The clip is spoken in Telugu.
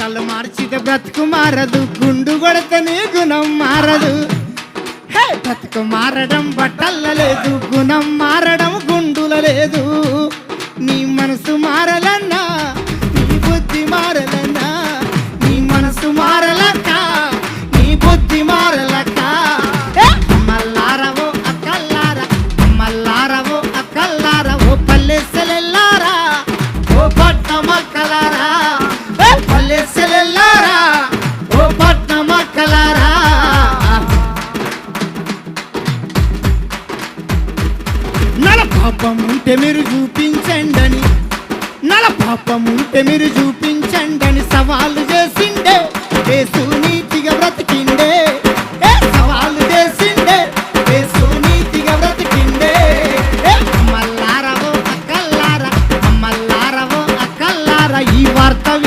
బట్టలు మార్చితే బ్రతుకు మారదు, గుండు కొడితే నీ గుణం మారదు. బ్రతుకు మారడం బట్టల లేదు, గుణం మారడం గుండుల లేదు. నీ మనసు మారలన్నా, నీ బుద్ధి మారలన్నా, నీ మనసు మారలక్క, నీ బుద్ధి మారలక్క. అమ్మల్లారవో అక్కల్లారా, అమ్మల్లారవో అక్కల్లారా, ఓ పల్లెసెలెల్లారా, ఓ పట్నమక్కలారా, పల్లెసెలెల్లారా, ఓ పట్నమక్కలారా. నల పాపం ఉంటే మీరు చూపించండి, నల పాపం ఉంటే మీరు చూపించండి సవాలు